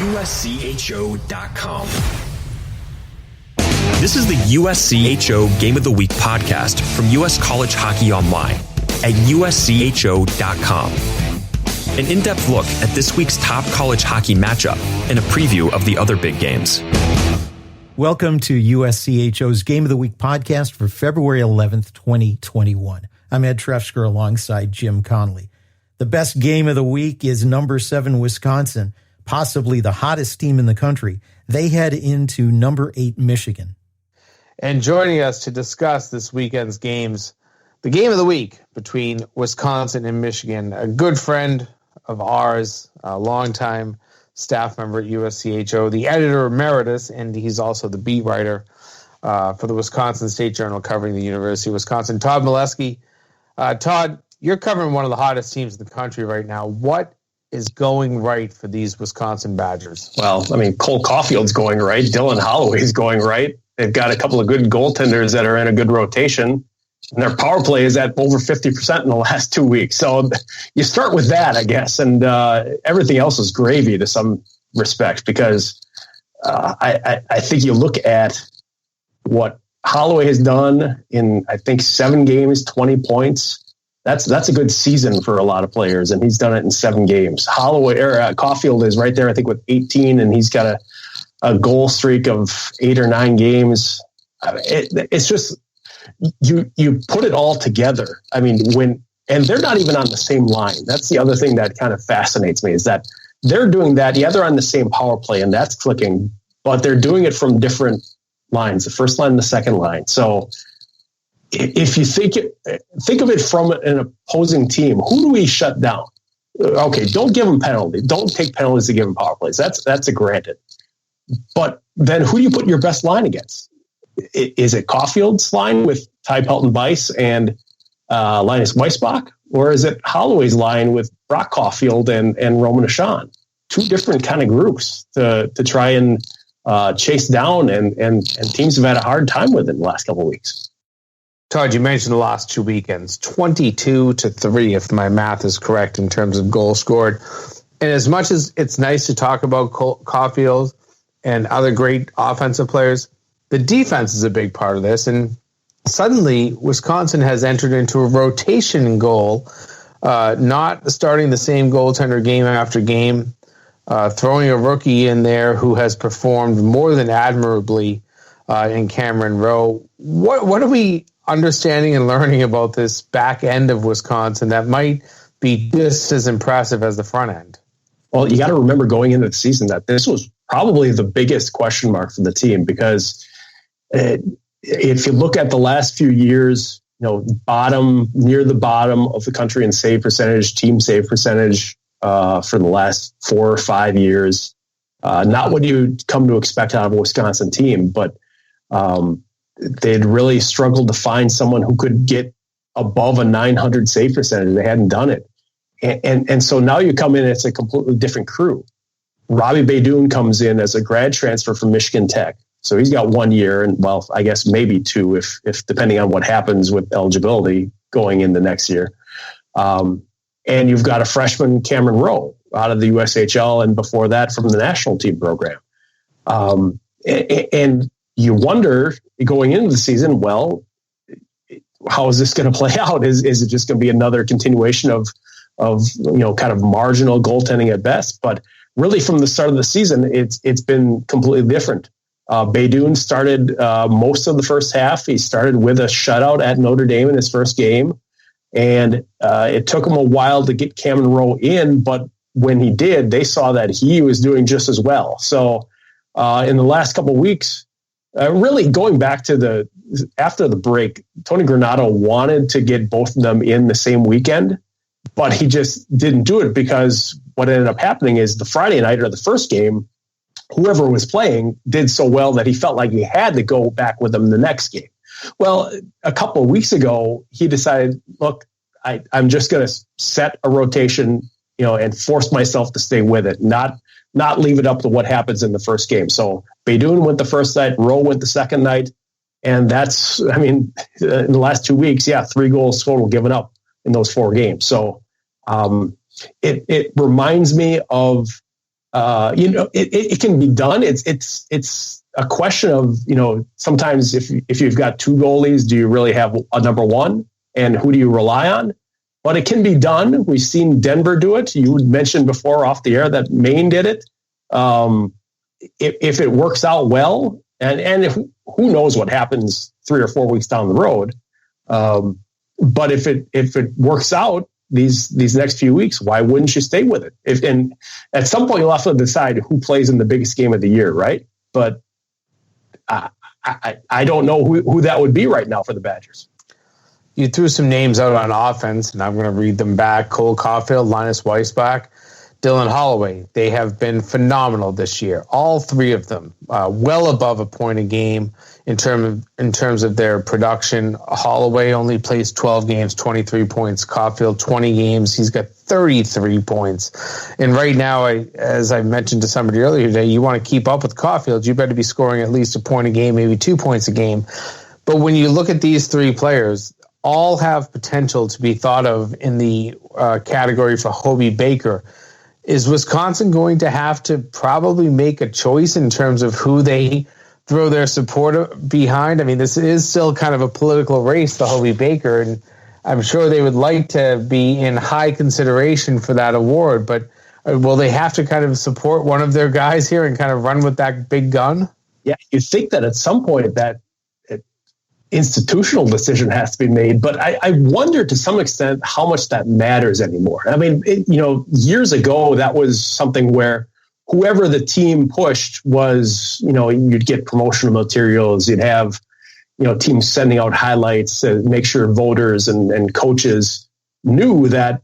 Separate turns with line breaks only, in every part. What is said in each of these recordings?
USCHO.com. This is the USCHO Game of the Week podcast from US College Hockey Online at USCHO.com. An in-depth look at this week's top college hockey matchup and a preview of the other big games.
Welcome to USCHO's Game of the Week podcast for February 11th, 2021. I'm Ed Trefzger alongside Jim Connelly. The best game of the week is number 7 Wisconsin, possibly the hottest team in the country. They head into number 8 Michigan.
And joining us to discuss this weekend's games, the game of the week between Wisconsin and Michigan, a good friend of ours, a longtime staff member at USCHO, the editor emeritus, and he's also the beat writer for the Wisconsin State Journal covering the University of Wisconsin, Todd Milewski. Todd, you're covering one of the hottest teams in the country right now. What is going right for these Wisconsin Badgers?
Well, I mean, Cole Caulfield's going right. Dylan Holloway's going right. They've got a couple of good goaltenders that are in a good rotation. And their power play is at over 50% in the last 2 weeks. So you start with that, I guess. And everything else is gravy to some respect, because I think you look at what Holloway has done in, I think, 7 games, 20 points. That's a good season for a lot of players, and he's done it in 7 games. Caulfield is right there, I think, with 18, and he's got a goal streak of 8 or 9 games. It's just you put it all together. I mean, and they're not even on the same line. That's the other thing that kind of fascinates me, is that they're doing that. Yeah, they're on the same power play, and that's clicking, but they're doing it from different lines, the first line and the second line. So if you think of it from an opposing team, who do we shut down? Okay, don't give them penalties. Don't take penalties to give them power plays. That's a granted. But then who do you put your best line against? Is it Caulfield's line with Ty Pelton-Weiss and Linus Weissbach? Or is it Holloway's line with Brock Caulfield and Roman Ashan? 2 different kind of groups to try and chase down, and teams have had a hard time with it in the last couple of weeks.
Todd, you mentioned the last 2 weekends, 22-3, if my math is correct, in terms of goals scored. And as much as it's nice to talk about Caulfield and other great offensive players, the defense is a big part of this. And suddenly, Wisconsin has entered into a rotation in goal, not starting the same goaltender game after game, throwing a rookie in there who has performed more than admirably in Cameron Rowe. What are we understanding and learning about this back end of Wisconsin that might be just as impressive as the front end?
Well, you got to remember going into the season that this was probably the biggest question mark for the team, because if you look at the last few years, near the bottom of the country in save percentage, team save percentage for the last 4 or 5 years, not what you'd come to expect out of a Wisconsin team, but they'd really struggled to find someone who could get above a 900 save percentage. They hadn't done it. And so now you come in, it's a completely different crew. Robbie Beydoun comes in as a grad transfer from Michigan Tech. So he's got 1 year, and well, I guess maybe 2 if depending on what happens with eligibility going into next year. And you've got a freshman, Cameron Rowe, out of the USHL, and before that from the national team program. And you wonder going into the season, well, how is this going to play out? Is it just going to be another continuation of kind of marginal goaltending at best? But really, from the start of the season, it's been completely different. Beydoun started most of the first half. He started with a shutout at Notre Dame in his first game, and it took him a while to get Cameron Rowe in. But when he did, they saw that he was doing just as well. So in the last couple of weeks, really going back to after the break, Tony Granato wanted to get both of them in the same weekend, but he just didn't do it, because what ended up happening is the Friday night, or the first game, whoever was playing did so well that he felt like he had to go back with them the next game. Well, a couple of weeks ago, he decided, look, I'm just going to set a rotation, and force myself to stay with it, not leave it up to what happens in the first game. So Beydoun went the first night, Rowe went the second night. And that's, in the last 2 weeks, 3 goals total given up in those 4 games. So it reminds me of it can be done. It's a question of, sometimes if you've got two goalies, do you really have a number one, and who do you rely on? But it can be done. We've seen Denver do it. You mentioned before off the air that Maine did it. If it works out well, and if, who knows what happens 3 or 4 weeks down the road. But if it works out these next few weeks, why wouldn't you stay with it? And at some point you'll have to decide who plays in the biggest game of the year, right? But I don't know who that would be right now for the Badgers.
You threw some names out on offense, and I'm going to read them back. Cole Caulfield, Linus Weissbach, Dylan Holloway. They have been phenomenal this year. All three of them, well above a point a game in terms of their production. Holloway only plays 12 games, 23 points. Caulfield, 20 games. He's got 33 points. And right now, as I mentioned to somebody earlier today, you want to keep up with Caulfield, you better be scoring at least a point a game, maybe 2 points a game. But when you look at these three players, all have potential to be thought of in the category for Hobie Baker. Is Wisconsin going to have to probably make a choice in terms of who they throw their support behind? I mean, this is still kind of a political race, the Hobie Baker, and I'm sure they would like to be in high consideration for that award, but will they have to kind of support one of their guys here and kind of run with that big gun?
Yeah, you think that at some point that institutional decision has to be made, but I wonder to some extent how much that matters anymore. I mean, years ago, that was something where whoever the team pushed was, you'd get promotional materials, you'd have, teams sending out highlights to make sure voters and coaches knew that,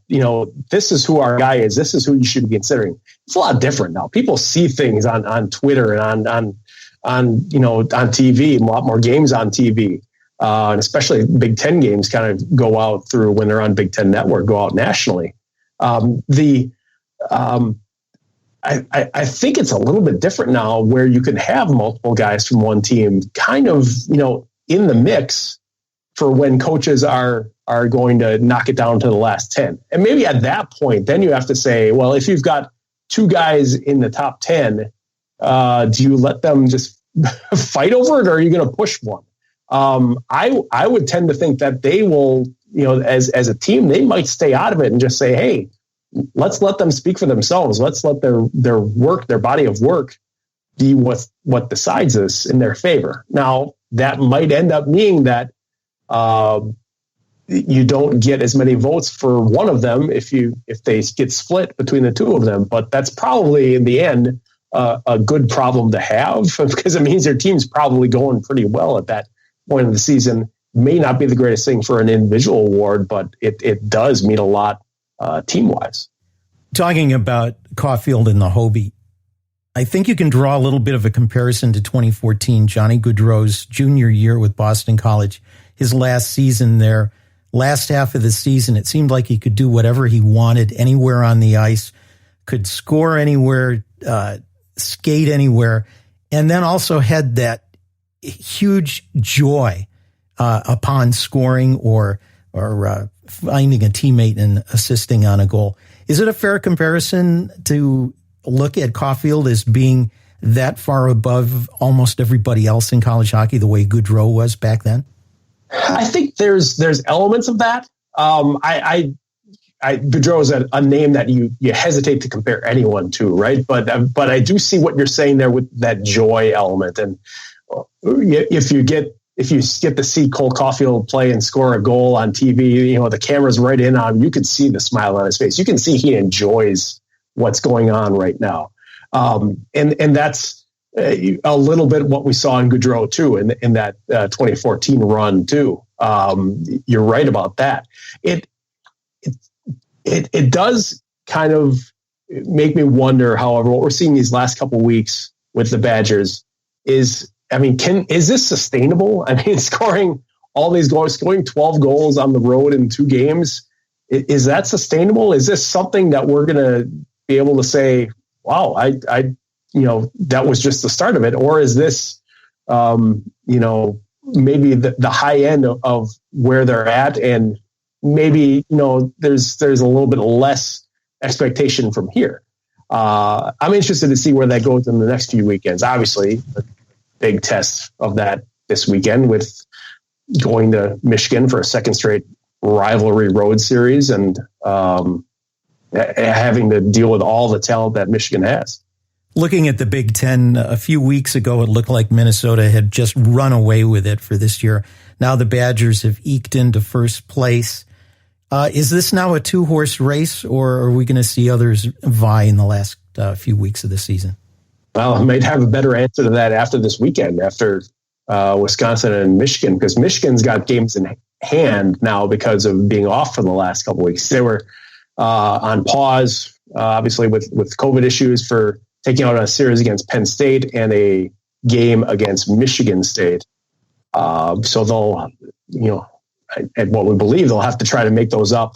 this is who our guy is, this is who you should be considering. It's a lot different now. People see things on Twitter and on TV, a lot more games on TV. And especially Big Ten games kind of go out through when they're on Big Ten Network, go out nationally. I think it's a little bit different now where you can have multiple guys from one team kind of, in the mix for when coaches are going to knock it down to the last 10. And maybe at that point, then you have to say, well, if you've got two guys in the top 10, do you let them just fight over it, or are you going to push one? I would tend to think that they will, as a team, they might stay out of it and just say, hey, let's let them speak for themselves. Let's let their work, their body of work, be what decides this in their favor. Now, that might end up meaning that you don't get as many votes for one of them if they get split between the two of them. But that's probably in the end a good problem to have, because it means their team's probably going pretty well at that point of the season. May not be the greatest thing for an individual award, but it does mean a lot team-wise.
Talking about Caulfield and the Hobie, I think you can draw a little bit of a comparison to 2014, Johnny Gaudreau's junior year with Boston College. His last season there, last half of the season, it seemed like he could do whatever he wanted anywhere on the ice, could score anywhere, skate anywhere, and then also had that huge joy upon scoring or finding a teammate and assisting on a goal. Is it a fair comparison to look at Caulfield as being that far above almost everybody else in college hockey, the way Gaudreau was back then?
I think there's elements of that. Gaudreau is a name that you hesitate to compare anyone to, right? But I do see what you're saying there with that joy element. And if you get to see Cole Caulfield play and score a goal on TV, the camera's right in on him, you can see the smile on his face. You can see he enjoys what's going on right now. And that's a little bit what we saw in Gaudreau too, in that 2014 run too. You're right about that. It does kind of make me wonder, however, what we're seeing these last couple of weeks with the Badgers is this sustainable? I mean, scoring all these goals, scoring 12 goals on the road in 2 games, is that sustainable? Is this something that we're going to be able to say, wow, that was just the start of it? Or is this, maybe the high end of where they're at, and maybe, there's a little bit less expectation from here? I'm interested to see where that goes in the next few weekends. Obviously, the big test of that this weekend with going to Michigan for a second straight rivalry road series and having to deal with all the talent that Michigan has.
Looking at the Big Ten, a few weeks ago, it looked like Minnesota had just run away with it for this year. Now the Badgers have eked into first place. Is this now a two-horse race, or are we going to see others vie in the last few weeks of the season?
Well, I might have a better answer to that after this weekend, after Wisconsin and Michigan, because Michigan's got games in hand now because of being off for the last couple of weeks. They were on pause, obviously, with COVID issues for taking out a series against Penn State and a game against Michigan State. So they'll, at what we believe, they'll have to try to make those up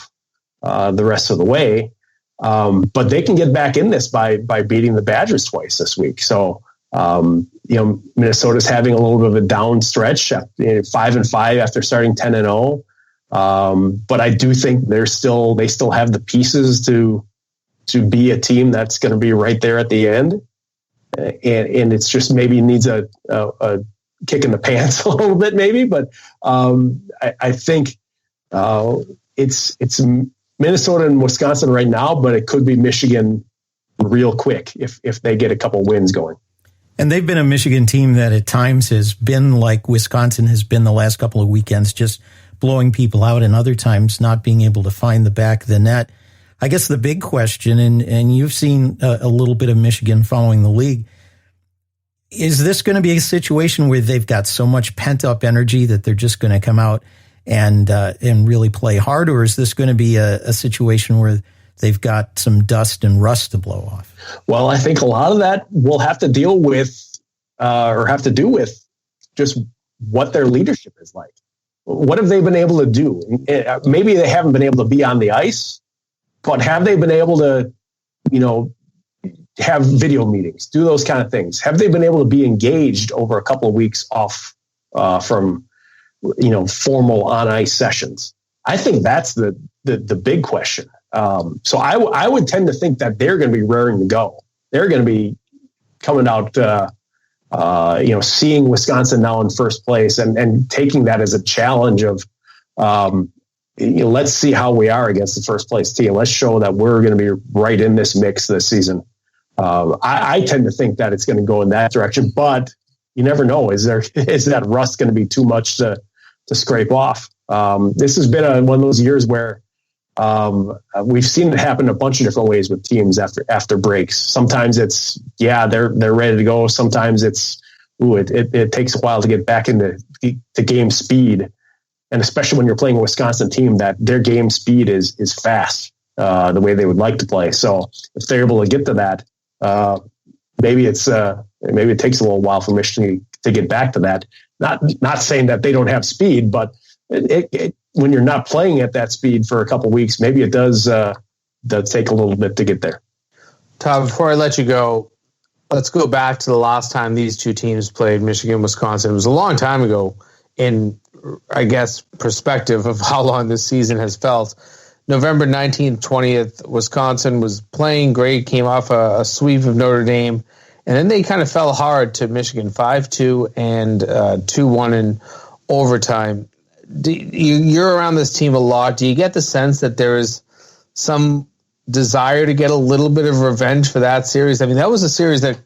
the rest of the way. But they can get back in this by beating the Badgers twice this week. So, Minnesota's having a little bit of a down stretch, 5-5 after starting 10-0. But I do think they still have the pieces to be a team that's going to be right there at the end. And it's just maybe needs a kick in the pants a little bit, maybe. But I think it's Minnesota and Wisconsin right now, but it could be Michigan real quick if they get a couple wins going.
And they've been a Michigan team that at times has been like Wisconsin has been the last couple of weekends, just blowing people out, and other times not being able to find the back of the net. I guess the big question, and you've seen a little bit of Michigan following the league, is this going to be a situation where they've got so much pent-up energy that they're just going to come out and really play hard, or is this going to be a situation where they've got some dust and rust to blow off?
Well, I think a lot of that will have to deal with or have to do with just what their leadership is like. What have they been able to do? Maybe they haven't been able to be on the ice, but have they been able to, have video meetings, do those kind of things? Have they been able to be engaged over a couple of weeks off from, formal on ice sessions? I think that's the big question. So I would tend to think that they're going to be raring to go. They're going to be coming out, seeing Wisconsin now in first place and taking that as a challenge of, let's see how we are against the first place team. Let's show that we're going to be right in this mix this season. I tend to think that it's going to go in that direction, but you never know. Is that rust going to be too much to scrape off? This has been one of those years where we've seen it happen a bunch of different ways with teams after breaks. Sometimes it's, they're ready to go. Sometimes it's, it takes a while to get back into the game speed. And especially when you're playing a Wisconsin team, that their game speed is fast, the way they would like to play. So if they're able to get to that, maybe it takes a little while for Michigan to get back to that. Not saying that they don't have speed, but when you're not playing at that speed for a couple of weeks, maybe it does take a little bit to get there.
Todd, before I let you go, let's go back to the last time these two teams played, Michigan, Wisconsin. It was a long time ago in, I guess, perspective of how long this season has felt. November 19th, 20th, Wisconsin was playing great, came off a sweep of Notre Dame, and then they kind of fell hard to Michigan, 5-2 and 2-1 in overtime. You're around this team a lot. Do you get the sense that there is some desire to get a little bit of revenge for that series? I mean, that was a series that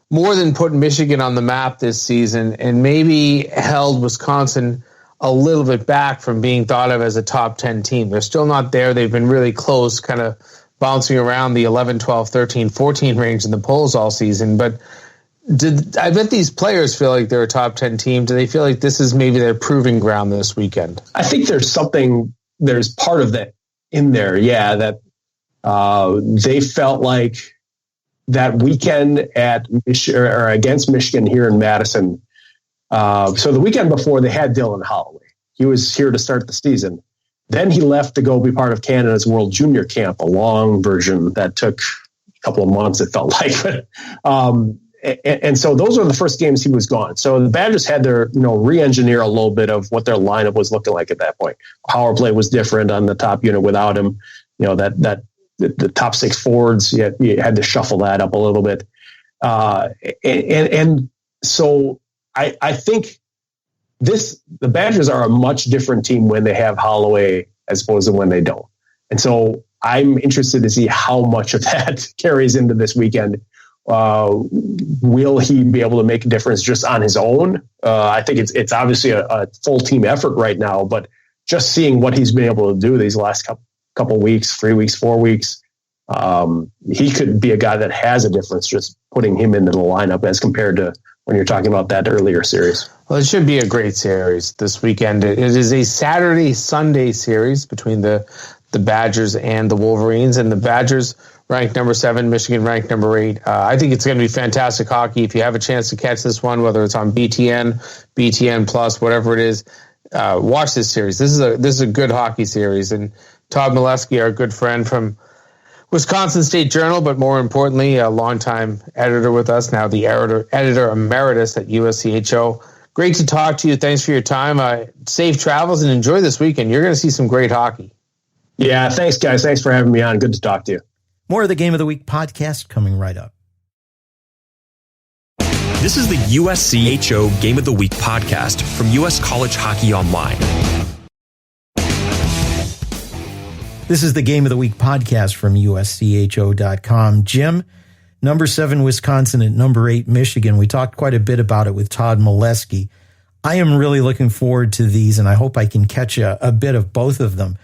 more than put Michigan on the map this season and maybe held Wisconsin a little bit back from being thought of as a top 10 team. They're still not there. They've been really close, kind of bouncing around the 11, 12, 13, 14 range in the polls all season. But I bet these players feel like they're a top 10 team. Do they feel like this is maybe their proving ground this weekend?
I think there's part of that in there. Yeah, that they felt like that weekend at or against Michigan here in Madison. So the weekend before, they had Dylan Holloway. He was here to start the season. Then he left to go be part of Canada's World Junior Camp, a long version that took a couple of months, it felt like. And so those were the first games he was gone. So the Badgers had to, re-engineer a little bit of what their lineup was looking like at that point. Power play was different on the top unit without him. That the top 6 forwards. You had to shuffle that up a little bit. And so I think the Badgers are a much different team when they have Holloway as opposed to when they don't. And so I'm interested to see how much of that carries into this weekend. Will he be able to make a difference just on his own? I think it's obviously a full team effort right now, but just seeing what he's been able to do these last couple weeks, 3 weeks, 4 weeks, he could be a guy that has a difference just putting him into the lineup as compared to when you're talking about that earlier series.
Well, it should be a great series this weekend. It is a Saturday-Sunday series between the Badgers and the Wolverines, and the Badgers ranked number 7, Michigan ranked number 8. I think it's going to be fantastic hockey. If you have a chance to catch this one, whether it's on BTN Plus, whatever it is, watch this series. This is a good hockey series. And Todd Milewski, our good friend from Wisconsin State Journal, but more importantly, a longtime editor with us, now the editor emeritus at USCHO. Great to talk to you. Thanks for your time. Safe travels and enjoy this weekend. You're going to see some great hockey.
Yeah, thanks, guys. Thanks for having me on. Good to talk to you.
More of the Game of the Week podcast coming right up.
This is the USCHO Game of the Week podcast from US College Hockey Online.
This is the Game of the Week podcast from USCHO.com. Jim, number 7 Wisconsin at number 8 Michigan. We talked quite a bit about it with Todd Milewski. I am really looking forward to these, and I hope I can catch a bit of both of them.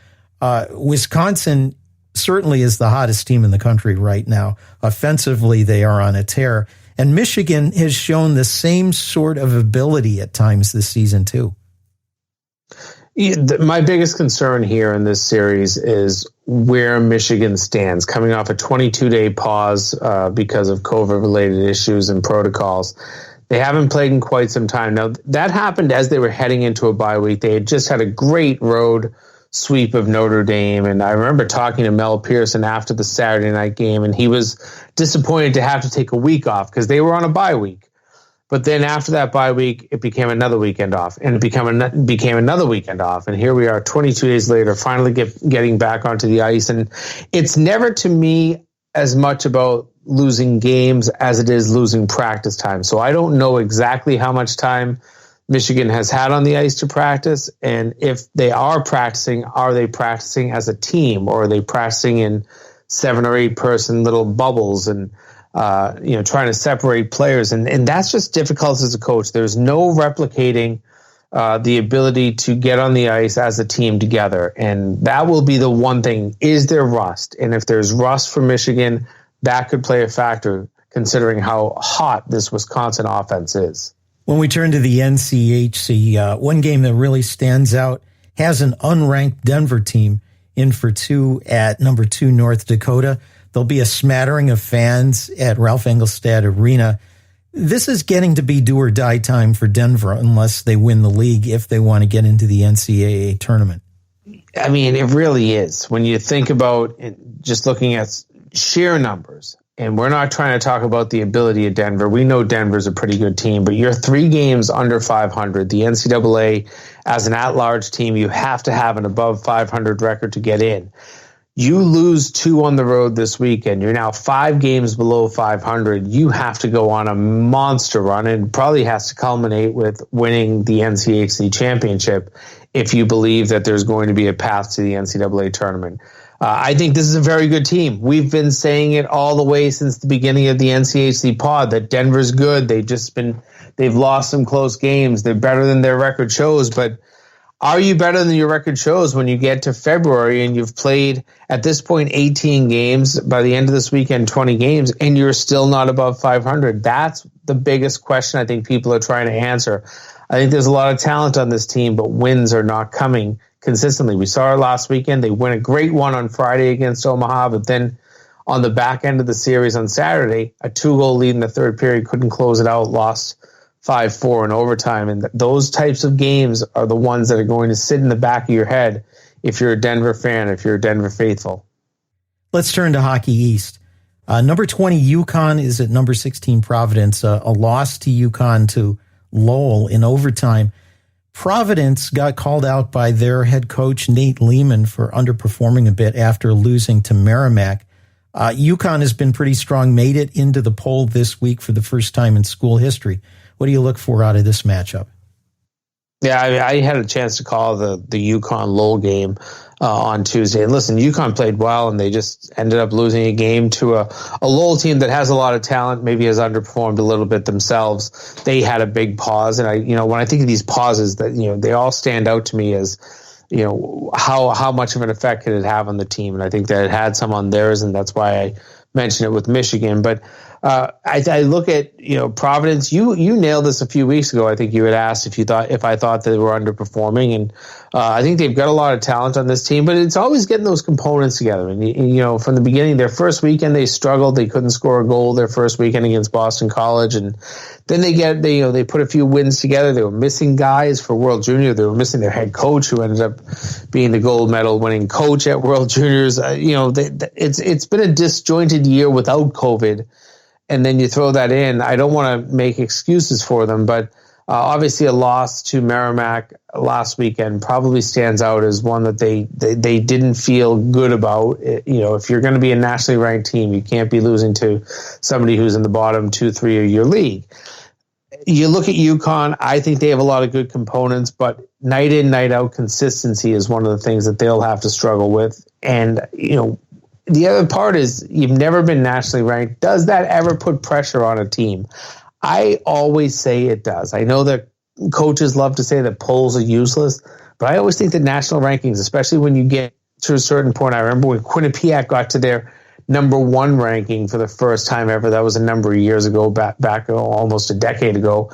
Wisconsin certainly is the hottest team in the country right now. Offensively, they are on a tear. And Michigan has shown the same sort of ability at times this season, too.
My biggest concern here in this series is where Michigan stands, coming off a 22-day pause because of COVID-related issues and protocols. They haven't played in quite some time. Now, that happened as they were heading into a bye week. They had just had a great road sweep of Notre Dame. And I remember talking to Mel Pearson after the Saturday night game, and he was disappointed to have to take a week off because they were on a bye week. But then after that bye week, it became another weekend off, and it became another weekend off. And here we are 22 days later, finally getting back onto the ice. And it's never, to me, as much about losing games as it is losing practice time. So I don't know exactly how much time Michigan has had on the ice to practice, and if they are they practicing as a team, or are they practicing in 7 or 8 person little bubbles and trying to separate players, and that's just difficult as a coach. There's no replicating the ability to get on the ice as a team together, and that will be the one thing. Is there rust? And if there's rust for Michigan, that could play a factor considering how hot this Wisconsin offense is.
When we turn to the NCHC, one game that really stands out has an unranked Denver team in for 2 at number 2 North Dakota. There'll be a smattering of fans at Ralph Engelstad Arena. This is getting to be do or die time for Denver unless they win the league if they want to get into the NCAA tournament.
I mean, it really is. When you think about just looking at sheer numbers, and we're not trying to talk about the ability of Denver. We know Denver's a pretty good team, but you're 3 games under 500. The NCAA, as an at-large team, you have to have an above 500 record to get in. You lose 2 on the road this weekend. You're now 5 games below 500. You have to go on a monster run, and probably has to culminate with winning the NCHC championship if you believe that there's going to be a path to the NCAA tournament. I think this is a very good team. We've been saying it all the way since the beginning of the NCHC pod that Denver's good. They've lost some close games. They're better than their record shows, but are you better than your record shows when you get to February and you've played at this point 18 games, by the end of this weekend 20 games, and you're still not above 500? That's the biggest question I think people are trying to answer. I think there's a lot of talent on this team, but wins are not coming consistently. We saw it last weekend. They win a great one on Friday against Omaha, but then on the back end of the series on Saturday, a 2-goal lead in the third period, couldn't close it out, lost 5-4 in overtime. And those types of games are the ones that are going to sit in the back of your head if you're a Denver fan, if you're a Denver faithful.
Let's turn to Hockey East. Number 20 UConn is at number 16 Providence, a loss to UConn to Lowell in overtime. Providence got called out by their head coach, Nate Lehman, for underperforming a bit after losing to Merrimack. UConn has been pretty strong, made it into the poll this week for the first time in school history. What do you look for out of this matchup?
Yeah, I had a chance to call the UConn Lowell game on Tuesday. And listen, UConn played well, and they just ended up losing a game to a Lowell team that has a lot of talent, maybe has underperformed a little bit themselves. They had a big pause. And when I think of these pauses, that, they all stand out to me as, how much of an effect could it have on the team. And I think that it had some on theirs, and that's why I mentioned it with Michigan. But I look at, Providence. You nailed this a few weeks ago. I think you had asked if I thought they were underperforming, and I think they've got a lot of talent on this team. But it's always getting those components together. And from the beginning, their first weekend they struggled. They couldn't score a goal their first weekend against Boston College, and then they put a few wins together. They were missing guys for World Junior. They were missing their head coach, who ended up being the gold medal winning coach at World Juniors. It's been a disjointed year without COVID. And then you throw that in. I don't want to make excuses for them, but obviously a loss to Merrimack last weekend probably stands out as one that they didn't feel good about. If you're going to be a nationally ranked team, you can't be losing to somebody who's in the bottom 2-3 of your league. You look at UConn, I think they have a lot of good components, but night in, night out consistency is one of the things that they'll have to struggle with. And, the other part is you've never been nationally ranked. Does that ever put pressure on a team? I always say it does. I know that coaches love to say that polls are useless, but I always think that national rankings, especially when you get to a certain point, I remember when Quinnipiac got to their number one ranking for the first time ever. That was a number of years ago, back almost a decade ago.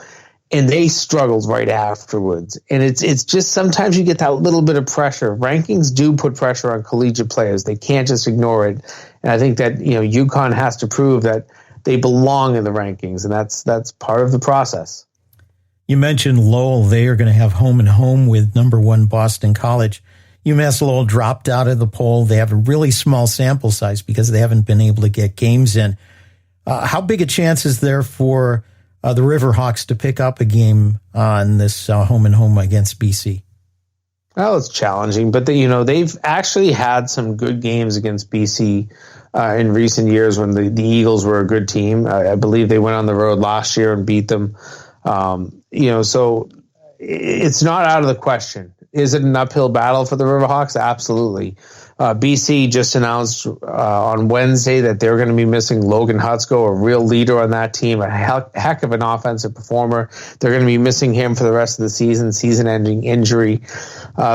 And they struggled right afterwards. And it's just sometimes you get that little bit of pressure. Rankings do put pressure on collegiate players. They can't just ignore it. And I think that, UConn has to prove that they belong in the rankings, and that's part of the process.
You mentioned Lowell. They are going to have home and home with number one Boston College. UMass Lowell dropped out of the poll. They have a really small sample size because they haven't been able to get games in. How big a chance is there for the Riverhawks to pick up a game on this home and home against BC?
Well, it's challenging, but they've actually had some good games against BC in recent years when the Eagles were a good team. I believe they went on the road last year and beat them. So it's not out of the question. Is it an uphill battle for the Riverhawks? Absolutely. BC just announced on Wednesday that they're going to be missing Logan Hutsko, a real leader on that team, a heck of an offensive performer. They're going to be missing him for the rest of the season-ending injury.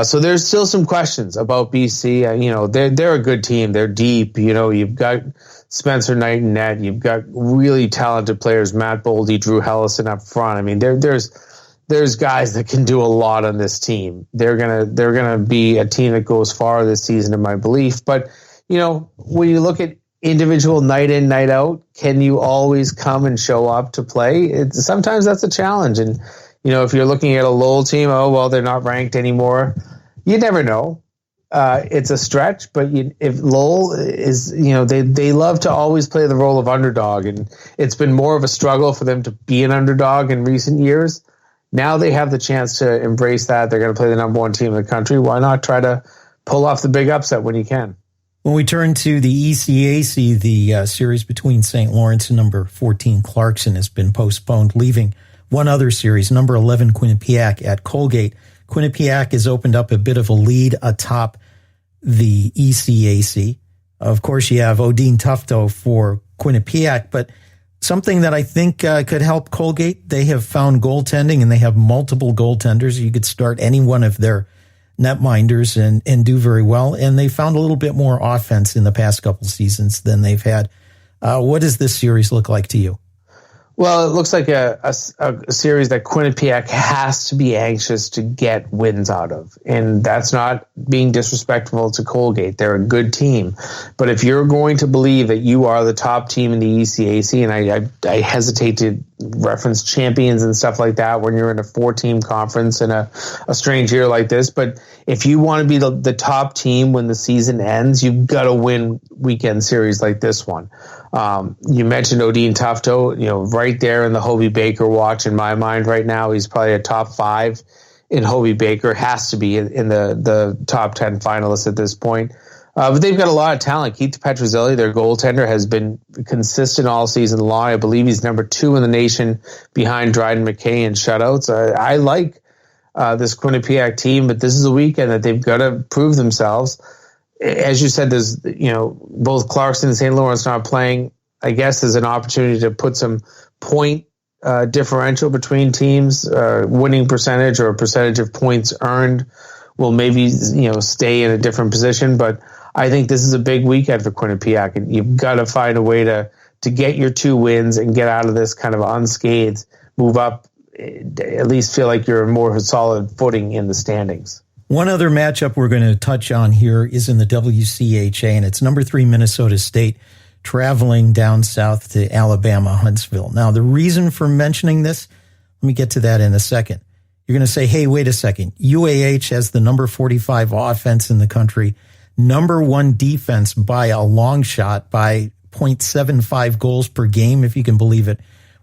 So there's still some questions about BC. They're a good team. They're deep. You've got Spencer Knight in net. You've got really talented players, Matt Boldy, Drew Hellison up front. I mean, there's guys that can do a lot on this team. They're gonna be a team that goes far this season, in my belief. But when you look at individual night in, night out, can you always come and show up to play? Sometimes that's a challenge. And if you're looking at a Lowell team, they're not ranked anymore. You never know. It's a stretch, but if Lowell is, they love to always play the role of underdog, and it's been more of a struggle for them to be an underdog in recent years. Now they have the chance to embrace that. They're going to play the number one team in the country. Why not try to pull off the big upset when you can?
When we turn to the ECAC, the series between St. Lawrence and number 14 Clarkson has been postponed, leaving one other series, number 11 Quinnipiac at Colgate. Quinnipiac has opened up a bit of a lead atop the ECAC. Of course, you have Odin Tufto for Quinnipiac, but something that I think could help Colgate, they have found goaltending, and they have multiple goaltenders. You could start any one of their netminders and do very well. And they found a little bit more offense in the past couple seasons than they've had. What does this series look like to you?
Well, it looks like a series that Quinnipiac has to be anxious to get wins out of. And that's not being disrespectful to Colgate. They're a good team. But if you're going to believe that you are the top team in the ECAC, and I hesitate to reference champions and stuff like that when you're in a 4-team conference in a strange year like this, but if you want to be the top team when the season ends, you've got to win weekend series like this one. You mentioned Odin Tufto, right there in the Hobie Baker watch in my mind right now. He's probably a top 5 in Hobie Baker, has to be in the top 10 finalists at this point. But they've got a lot of talent. Keith Petruzzelli, their goaltender, has been consistent all season long. I believe he's number 2 in the nation behind Dryden McKay in shutouts. I like this Quinnipiac team, but this is a weekend that they've got to prove themselves. As you said, there's, both Clarkson and St. Lawrence not playing. I guess there's an opportunity to put some point differential between teams. Winning percentage or percentage of points earned will maybe, stay in a different position, but I think this is a big weekend for Quinnipiac, and you've got to find a way to get your 2 wins and get out of this kind of unscathed, move up, at least feel like you're a more solid footing in the standings.
One other matchup we're going to touch on here is in the WCHA, and it's number 3 Minnesota State traveling down south to Alabama Huntsville. Now, the reason for mentioning this, let me get to that in a second. You're going to say, hey, wait a second. UAH has the number 45 offense in the country, number 1 defense by a long shot, by 0.75 goals per game, if you can believe it,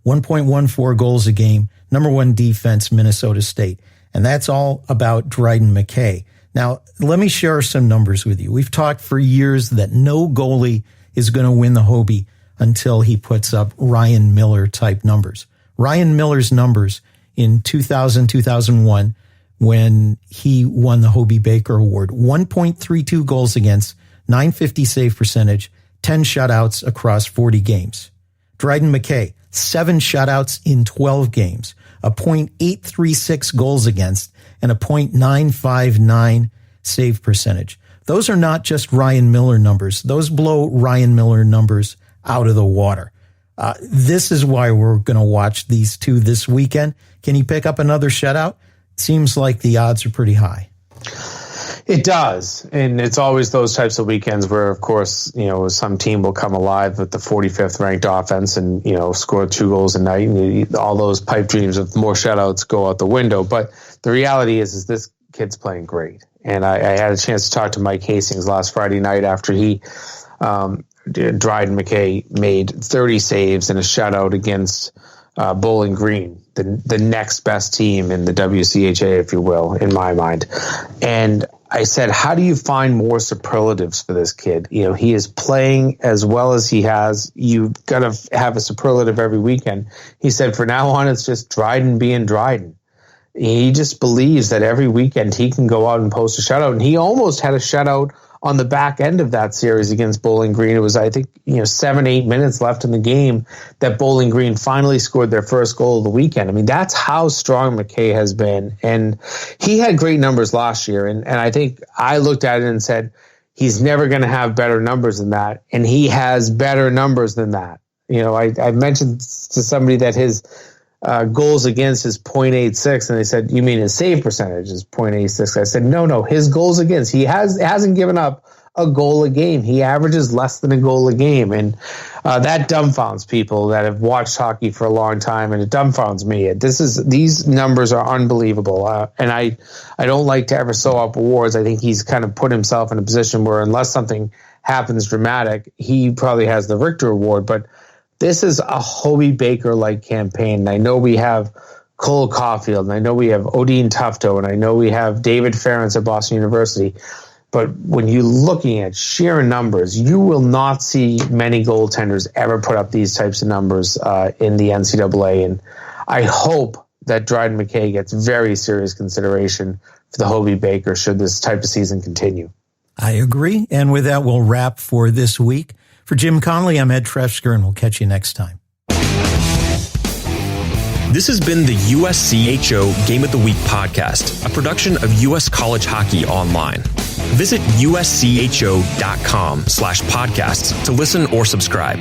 1.14 goals a game, number 1 defense, Minnesota State. And that's all about Dryden McKay. Now, let me share some numbers with you. We've talked for years that no goalie is going to win the Hobie until he puts up Ryan Miller type numbers. Ryan Miller's numbers in 2000, 2001, when he won the Hobie Baker Award, 1.32 goals against, 950 save percentage, 10 shutouts across 40 games. Dryden McKay, 7 shutouts in 12 games, a .836 goals against, and a .959 save percentage. Those are not just Ryan Miller numbers. Those blow Ryan Miller numbers out of the water. This is why we're going to watch these 2 this weekend. Can he pick up another shutout? Seems like the odds are pretty high.
It does. And it's always those types of weekends where, of course, some team will come alive with the 45th ranked offense and, score 2 goals a night. And all those pipe dreams of more shutouts go out the window. But the reality is this kid's playing great. And I had a chance to talk to Mike Hastings last Friday night after he, Dryden McKay, made 30 saves and a shutout against Bowling Green, the next best team in the WCHA, if you will, in my mind. And I said, how do you find more superlatives for this kid? He is playing as well as he has. You've got to have a superlative every weekend. He said, for now on, it's just Dryden being Dryden. He just believes that every weekend he can go out and post a shutout. And he almost had a shutout on the back end of that series against Bowling Green. It was, I think, 7-8 minutes left in the game that Bowling Green finally scored their first goal of the weekend. I mean, that's how strong McKay has been. And he had great numbers last year. And I think I looked at it and said, he's never going to have better numbers than that. And he has better numbers than that. I mentioned to somebody that his goals against is 0.86, and they said, you mean his save percentage is 0.86? I said, no, his goals against, he hasn't given up a goal a game. He averages less than a goal a game, and that dumbfounds people that have watched hockey for a long time, and it dumbfounds me. These numbers are unbelievable, and I don't like to ever sew up awards. I think he's kind of put himself in a position where unless something happens dramatic, he probably has the Richter Award, but this is a Hobie Baker-like campaign. And I know we have Cole Caulfield, and I know we have Odin Tufto, and I know we have David Ferentz at Boston University. But when you're looking at sheer numbers, you will not see many goaltenders ever put up these types of numbers in the NCAA. And I hope that Dryden McKay gets very serious consideration for the Hobie Baker should this type of season continue.
I agree. And with that, we'll wrap for this week. For Jim Connelly, I'm Ed Trefzger, and we'll catch you next time.
This has been the USCHO Game of the Week podcast, a production of U.S. College Hockey Online. Visit uscho.com/podcasts to listen or subscribe.